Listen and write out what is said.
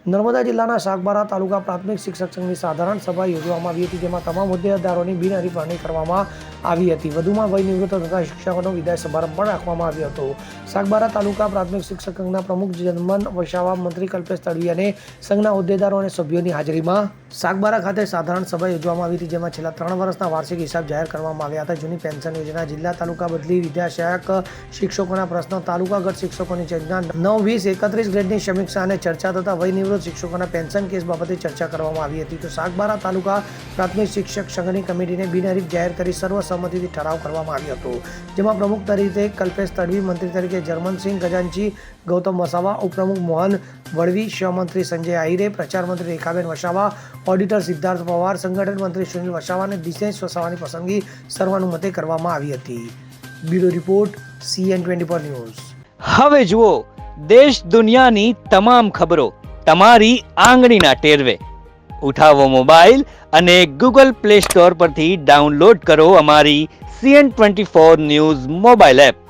નર્મદા જિલ્લાના સાગબારા તાલુકા પ્રાથમિક શિક્ષક સંઘની સાધારણ સભા યોજવામાં આવી હતી, જેમાં તમામ હોદ્દેદારોની બિનહરીફ વરણી કરવામાં આવી હતી. વધુમાં વય નિવૃત્ત થતા શિક્ષકોનો વિદાય સમારંભ પણ રાખવામાં આવ્યો હતો. સાગબારા તાલુકા પ્રાથમિક શિક્ષક સંઘના પ્રમુખ જર્મન વસાવા, મંત્રી કલ્પેશ તડવી અને સંઘના હોદ્દેદારો અને સભ્યોની હાજરીમાં સાગબારા ખાતે સાધારણ સભા યોજવામાં આવી હતી, જેમાં છેલ્લા 3 વર્ષના વાર્ષિક હિસાબ જાહેર કરવામાં આવ્યા હતા. જૂની પેન્શન યોજના, જિલ્લા તાલુકા બદલી, વિદ્યાસહાયક શિક્ષકોના પ્રશ્નો, તાલુકાગત શિક્ષકોની યોજના, 9-20-31 ગ્રેડની સમીક્ષા અને ચર્ચા તથા વય નિવૃત્ત શિક્ષકોના પેન્શન કેસ બાબતે ચર્ચા કરવામાં આવી હતી. તો સાગબારા તાલુકા પ્રાથમિક શિક્ષક સંઘની કમિટીને બિનહરીફ જાહેર કરી સર્વસંમતિથી ઠરાવ કરવામાં આવ્યો હતો, જેમાં પ્રમુખ તરીકે કલ્પેશ તડવી, મંત્રી તરીકે જર્મનસિંહ ગજાનજી, ગૌતમ વસાવા, ઉપપ્રમુખ મોહન વળવી, સહમંત્રી સંજય આહિરે, પ્રચાર મંત્રી રેખાબેન વસાવા, ઓડિટર સિદ્ધાર્થ પવાર, સંગઠન મંત્રી સુનિલ વસાવા અને દિનેશ વસાવાની પસંદગી સર્વાનુમતે કરવામાં આવી હતી. Bureau report, CN24 news. હવે જુઓ દેશ દુનિયાની તમામ ખબરો તમારી આંગળીના ટેરવે. ઉઠાવો મોબાઈલ અને Google Play Store પરથી ડાઉનલોડ કરો અમારી CN24 ન્યૂઝ મોબાઈલ એપ.